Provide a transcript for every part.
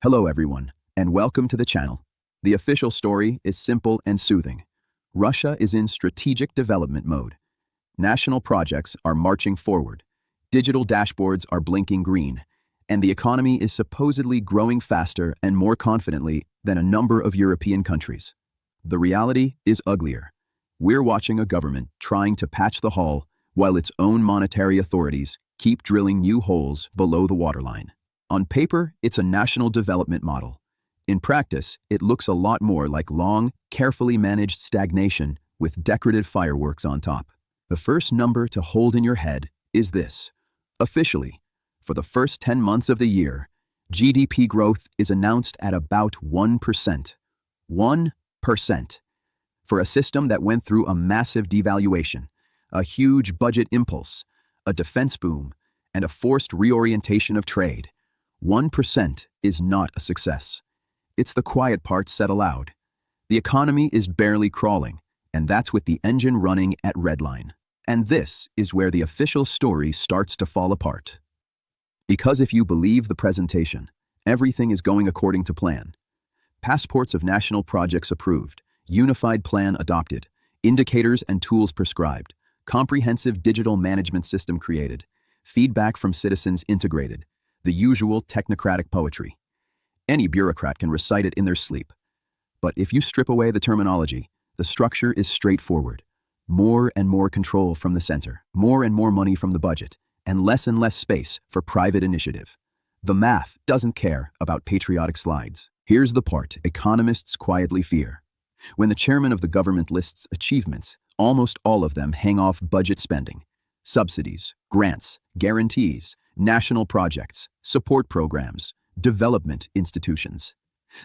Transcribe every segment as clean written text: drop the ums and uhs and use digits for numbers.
Hello everyone, and welcome to the channel. The official story is simple and soothing. Russia is in strategic development mode. National projects are marching forward. Digital dashboards are blinking green, and the economy is supposedly growing faster and more confidently than a number of European countries. The reality is uglier. We're watching a government trying to patch the hull while its own monetary authorities keep drilling new holes below the waterline. On paper, it's a national development model. In practice, it looks a lot more like long, carefully managed stagnation with decorative fireworks on top. The first number to hold in your head is this. Officially, for the first 10 months of the year, GDP growth is announced at about 1%. 1%. For a system that went through a massive devaluation, a huge budget impulse, a defense boom, and a forced reorientation of trade, 1% is not a success. It's the quiet part said aloud. The economy is barely crawling, and that's with the engine running at redline. And this is where the official story starts to fall apart. Because if you believe the presentation, everything is going according to plan. Passports of national projects approved, unified plan adopted, indicators and tools prescribed, comprehensive digital management system created, feedback from citizens integrated, the usual technocratic poetry. Any bureaucrat can recite it in their sleep. But if you strip away the terminology, the structure is straightforward. More and more control from the center, more and more money from the budget, and less space for private initiative. The math doesn't care about patriotic slides. Here's the part economists quietly fear. When the chairman of the government lists achievements, almost all of them hang off budget spending. Subsidies, grants, guarantees, national projects, support programs, development institutions.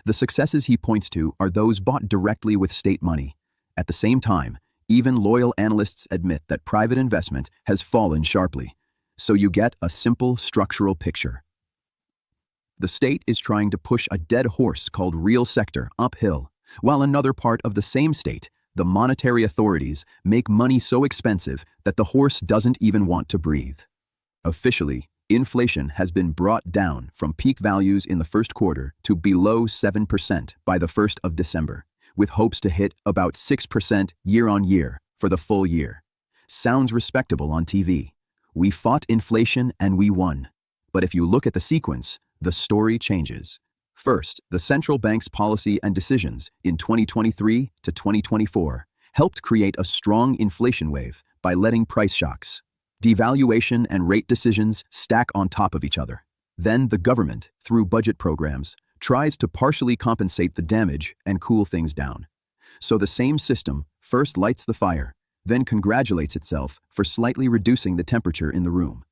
The successes he points to are those bought directly with state money. At the same time, even loyal analysts admit that private investment has fallen sharply. So you get a simple structural picture. The state is trying to push a dead horse called real sector uphill, while another part of the same state, the monetary authorities, make money so expensive that the horse doesn't even want to breathe. Officially, inflation has been brought down from peak values in the first quarter to below 7% by the 1st of December, with hopes to hit about 6% year-on-year for the full year. Sounds respectable on TV. We fought inflation and we won. But if you look at the sequence, the story changes. First, the central bank's policy and decisions in 2023 to 2024 helped create a strong inflation wave by letting price shocks, devaluation and rate decisions stack on top of each other. Then the government, through budget programs, tries to partially compensate the damage and cool things down. So the same system first lights the fire, then congratulates itself for slightly reducing the temperature in the room.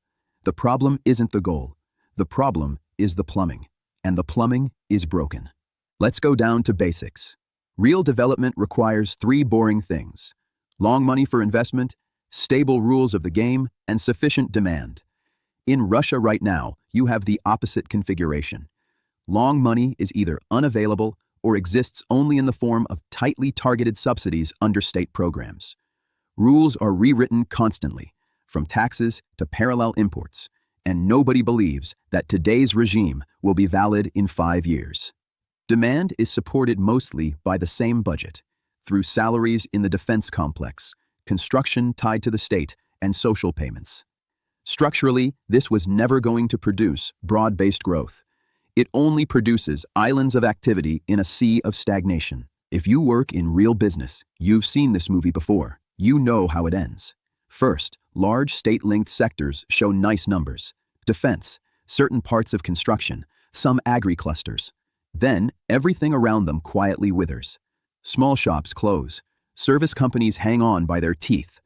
The problem isn't the goal. The problem is the plumbing. And the plumbing is broken. Let's go down to basics. Real development requires 3 boring things: long money for investment, stable rules of the game, and sufficient demand. In Russia right now, you have the opposite configuration. Long money is either unavailable or exists only in the form of tightly targeted subsidies under state programs. Rules are rewritten constantly, from taxes to parallel imports, and nobody believes that today's regime will be valid in 5 years. Demand is supported mostly by the same budget, through salaries in the defense complex, construction tied to the state, and social payments. Structurally, this was never going to produce broad-based growth. It only produces islands of activity in a sea of stagnation. If you work in real business, you've seen this movie before. You know how it ends. First, large state-linked sectors show nice numbers. Defense, certain parts of construction, some agri-clusters. Then, everything around them quietly withers. Small shops close. Service companies hang on by their teeth.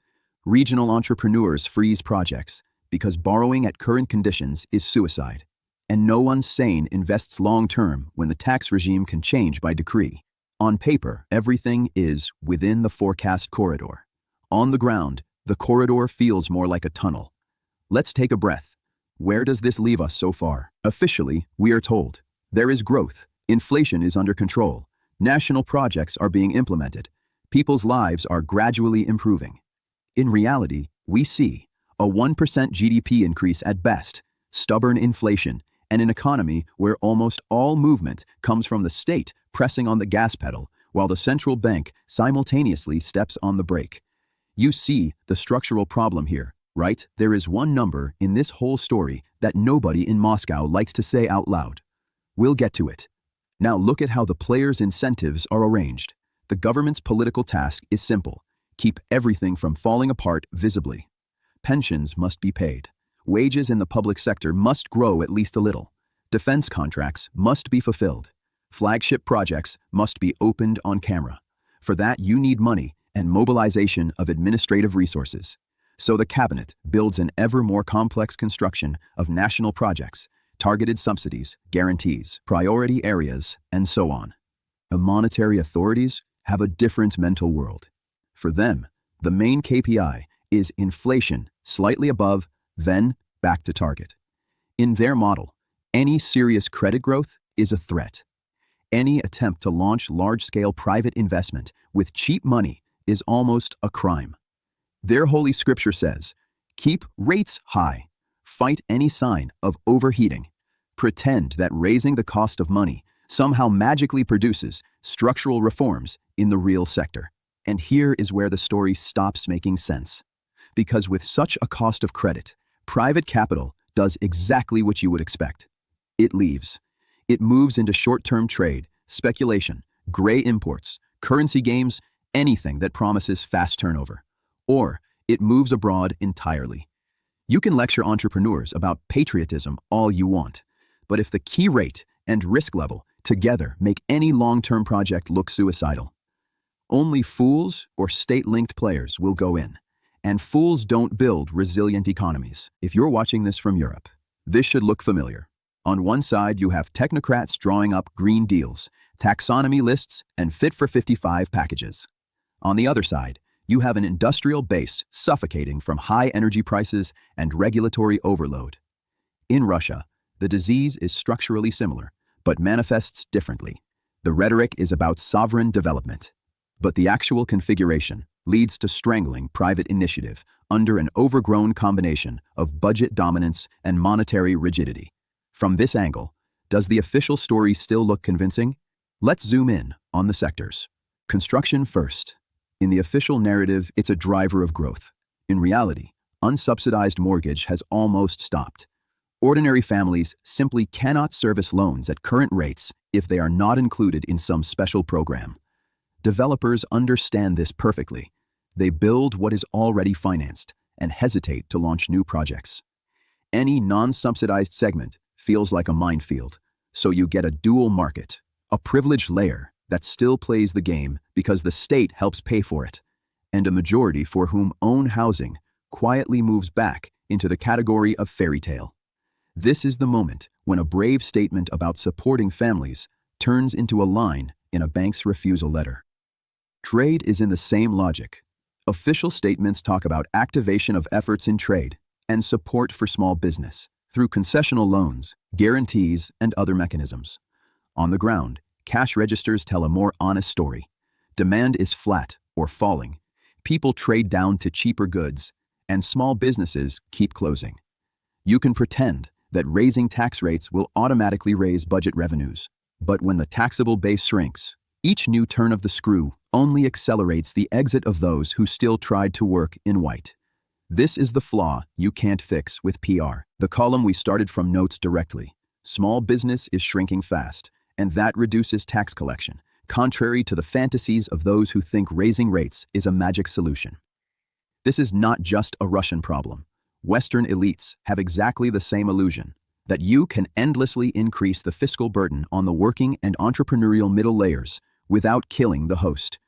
Regional entrepreneurs freeze projects because borrowing at current conditions is suicide. And no one sane invests long-term when the tax regime can change by decree. On paper, everything is within the forecast corridor. On the ground, the corridor feels more like a tunnel. Let's take a breath. Where does this leave us so far? Officially, we are told there is growth. Inflation is under control. National projects are being implemented. People's lives are gradually improving. In reality, we see a 1% GDP increase at best, stubborn inflation, and an economy where almost all movement comes from the state pressing on the gas pedal while the central bank simultaneously steps on the brake. You see the structural problem here, right? There is one number in this whole story that nobody in Moscow likes to say out loud. We'll get to it. Now look at how the players' incentives are arranged. The government's political task is simple. Keep everything from falling apart visibly. Pensions must be paid. Wages in the public sector must grow at least a little. Defense contracts must be fulfilled. Flagship projects must be opened on camera. For that, you need money and mobilization of administrative resources. So the cabinet builds an ever more complex construction of national projects, targeted subsidies, guarantees, priority areas, and so on. The monetary authorities have a different mental world. For them, the main KPI is inflation slightly above, then back to target. In their model, any serious credit growth is a threat. Any attempt to launch large-scale private investment with cheap money is almost a crime. Their holy scripture says, keep rates high, fight any sign of overheating, pretend that raising the cost of money somehow magically produces structural reforms in the real sector. And here is where the story stops making sense. Because with such a cost of credit, private capital does exactly what you would expect. It leaves. It moves into short-term trade, speculation, gray imports, currency games, anything that promises fast turnover. Or it moves abroad entirely. You can lecture entrepreneurs about patriotism all you want, but if the key rate and risk level together make any long-term project look suicidal, only fools or state-linked players will go in. And fools don't build resilient economies. If you're watching this from Europe, this should look familiar. On one side, you have technocrats drawing up green deals, taxonomy lists, and Fit for 55 packages. On the other side, you have an industrial base suffocating from high energy prices and regulatory overload. In Russia, the disease is structurally similar, but manifests differently. The rhetoric is about sovereign development, but the actual configuration leads to strangling private initiative under an overgrown combination of budget dominance and monetary rigidity. From this angle, does the official story still look convincing? Let's zoom in on the sectors. Construction first. In the official narrative, it's a driver of growth. In reality, unsubsidized mortgage has almost stopped. Ordinary families simply cannot service loans at current rates if they are not included in some special program. Developers understand this perfectly. They build what is already financed and hesitate to launch new projects. Any non-subsidized segment feels like a minefield, so you get a dual market, a privileged layer that still plays the game because the state helps pay for it, and a majority for whom own housing quietly moves back into the category of fairy tale. This is the moment when a brave statement about supporting families turns into a line in a bank's refusal letter. Trade is in the same logic. Official statements talk about activation of efforts in trade and support for small business through concessional loans, guarantees, and other mechanisms. On the ground, cash registers tell a more honest story. Demand is flat or falling. People trade down to cheaper goods, and small businesses keep closing. You can pretend that raising tax rates will automatically raise budget revenues, but when the taxable base shrinks, each new turn of the screw only accelerates the exit of those who still tried to work in white. This is the flaw you can't fix with PR. The column we started from notes directly. Small business is shrinking fast, and that reduces tax collection, contrary to the fantasies of those who think raising rates is a magic solution. This is not just a Russian problem. Western elites have exactly the same illusion, that you can endlessly increase the fiscal burden on the working and entrepreneurial middle layers without killing the host.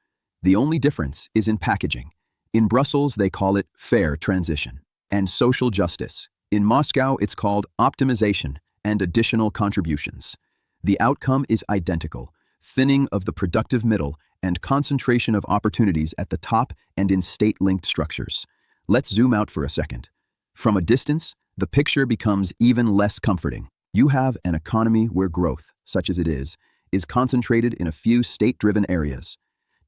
The only difference is in packaging. In Brussels, they call it fair transition and social justice. In Moscow, it's called optimization and additional contributions. The outcome is identical: thinning of the productive middle and concentration of opportunities at the top and in state-linked structures. Let's zoom out for a second. From a distance, the picture becomes even less comforting. You have an economy where growth, such as it is concentrated in a few state-driven areas.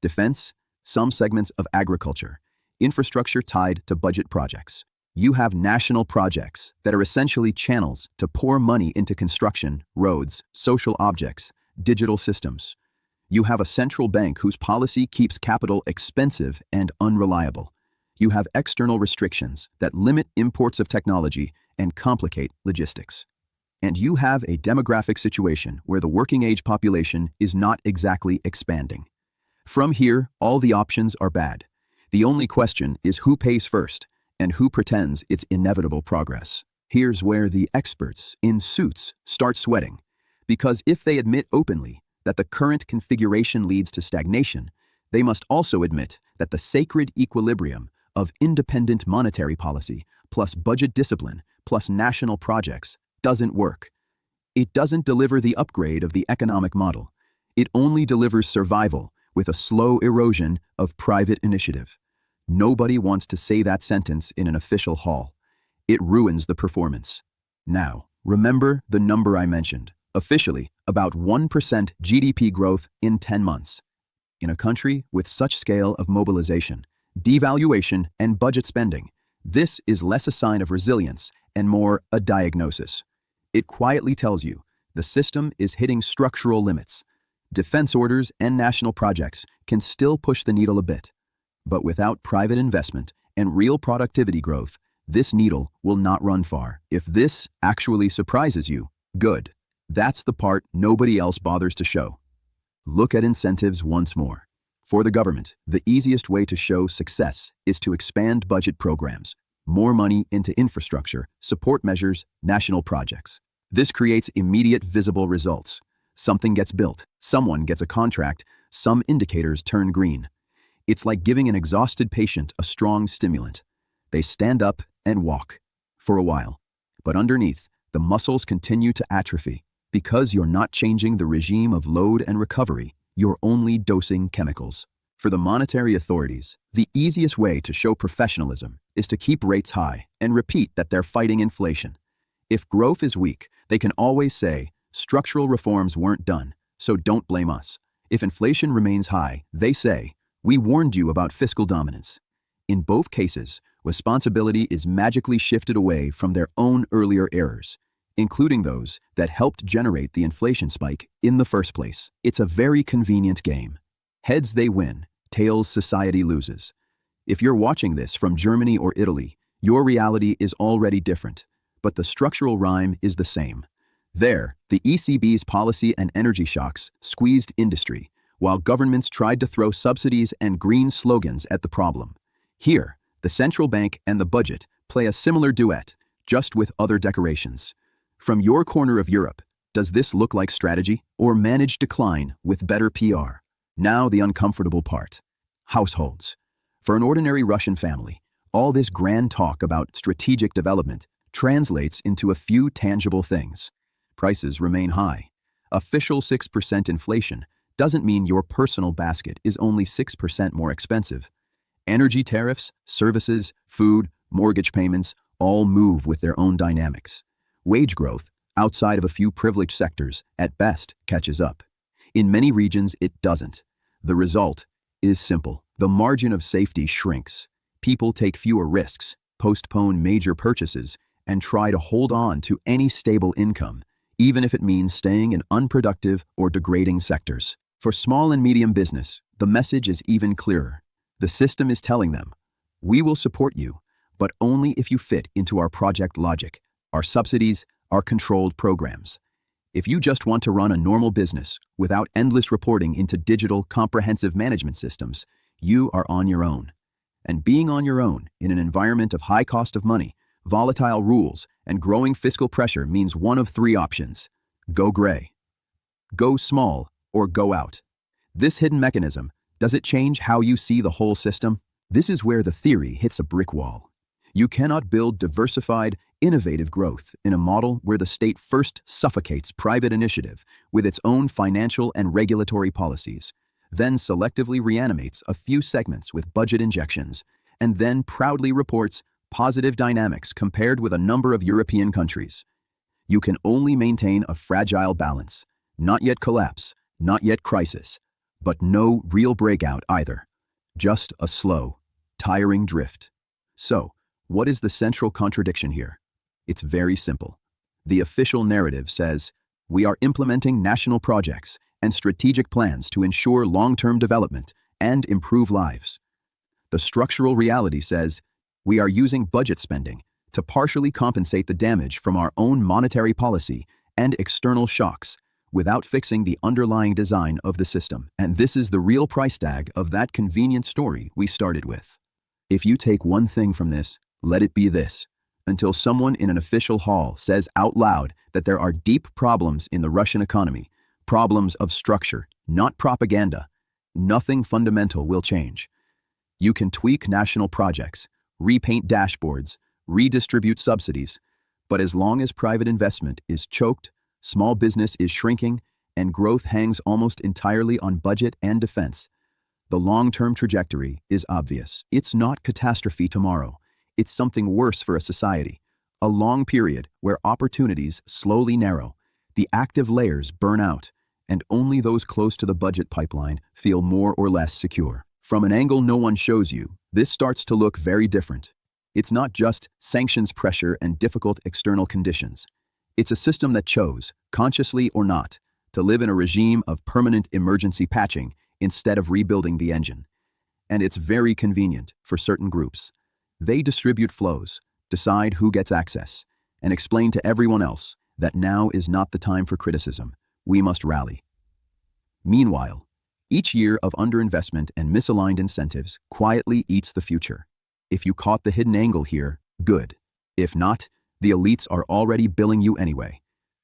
Defense, some segments of agriculture, infrastructure tied to budget projects. You have national projects that are essentially channels to pour money into construction, roads, social objects, digital systems. You have a central bank whose policy keeps capital expensive and unreliable. You have external restrictions that limit imports of technology and complicate logistics. And you have a demographic situation where the working-age population is not exactly expanding. From here, all the options are bad. The only question is who pays first and who pretends it's inevitable progress. Here's where the experts in suits start sweating, because if they admit openly that the current configuration leads to stagnation, they must also admit that the sacred equilibrium of independent monetary policy plus budget discipline plus national projects doesn't work. It doesn't deliver the upgrade of the economic model. It only delivers survival with a slow erosion of private initiative. Nobody wants to say that sentence in an official hall. It ruins the performance. Now, remember the number I mentioned. Officially, about 1% GDP growth in 10 months. In a country with such scale of mobilization, devaluation, and budget spending, this is less a sign of resilience and more a diagnosis. It quietly tells you the system is hitting structural limits. Defense orders and national projects can still push the needle a bit. But without private investment and real productivity growth, this needle will not run far. If this actually surprises you, good. That's the part nobody else bothers to show. Look at incentives once more. For the government, the easiest way to show success is to expand budget programs, more money into infrastructure, support measures, national projects. This creates immediate visible results. Something gets built, someone gets a contract, some indicators turn green. It's like giving an exhausted patient a strong stimulant. They stand up and walk for a while, but underneath, the muscles continue to atrophy. Because you're not changing the regime of load and recovery, you're only dosing chemicals. For the monetary authorities, the easiest way to show professionalism is to keep rates high and repeat that they're fighting inflation. If growth is weak, they can always say, structural reforms weren't done, so don't blame us. If inflation remains high, they say, we warned you about fiscal dominance. In both cases, responsibility is magically shifted away from their own earlier errors, including those that helped generate the inflation spike in the first place. It's a very convenient game. Heads they win, tails society loses. If you're watching this from Germany or Italy, your reality is already different, but the structural rhyme is the same. There, the ECB's policy and energy shocks squeezed industry, while governments tried to throw subsidies and green slogans at the problem. Here, the central bank and the budget play a similar duet, just with other decorations. From your corner of Europe, does this look like strategy or managed decline with better PR? Now the uncomfortable part. Households. For an ordinary Russian family, all this grand talk about strategic development translates into a few tangible things. Prices remain high. Official 6% inflation doesn't mean your personal basket is only 6% more expensive. Energy tariffs, services, food, mortgage payments all move with their own dynamics. Wage growth, outside of a few privileged sectors, at best catches up. In many regions, it doesn't. The result is simple. The margin of safety shrinks. People take fewer risks, postpone major purchases, and try to hold on to any stable income, even if it means staying in unproductive or degrading sectors. For small and medium business, the message is even clearer. The system is telling them, we will support you, but only if you fit into our project logic, our subsidies, our controlled programs. If you just want to run a normal business without endless reporting into digital, comprehensive management systems, you are on your own. And being on your own in an environment of high cost of money, volatile rules, and growing fiscal pressure means one of three options. Go gray. Go small or go out. This hidden mechanism, does it change how you see the whole system? This is where the theory hits a brick wall. You cannot build diversified, innovative growth in a model where the state first suffocates private initiative with its own financial and regulatory policies, then selectively reanimates a few segments with budget injections, and then proudly reports positive dynamics compared with a number of European countries. You can only maintain a fragile balance, not yet collapse, not yet crisis, but no real breakout either, just a slow, tiring drift. So, What is the central contradiction here? It's very simple. The official narrative says, we are implementing national projects and strategic plans to ensure long-term development and improve lives. The structural reality says, we are using budget spending to partially compensate the damage from our own monetary policy and external shocks without fixing the underlying design of the system. And this is the real price tag of that convenient story we started with. If you take one thing from this, let it be this. Until someone in an official hall says out loud that there are deep problems in the Russian economy, problems of structure, not propaganda, nothing fundamental will change. You can tweak national projects, repaint dashboards, redistribute subsidies, but as long as private investment is choked, small business is shrinking, and growth hangs almost entirely on budget and defense, the long-term trajectory is obvious. It's not catastrophe tomorrow. It's something worse for a society. A long period where opportunities slowly narrow, the active layers burn out, and only those close to the budget pipeline feel more or less secure. From an angle no one shows you, this starts to look very different. It's not just sanctions pressure and difficult external conditions. It's a system that chose, consciously or not, to live in a regime of permanent emergency patching instead of rebuilding the engine. And it's very convenient for certain groups. They distribute flows, decide who gets access, and explain to everyone else that now is not the time for criticism. We must rally. Meanwhile, each year of underinvestment and misaligned incentives quietly eats the future. If you caught the hidden angle here, good. If not, the elites are already billing you anyway.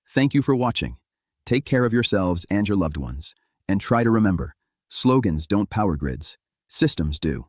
Thank you for watching. Take care of yourselves and your loved ones. And try to remember, slogans don't power grids, systems do.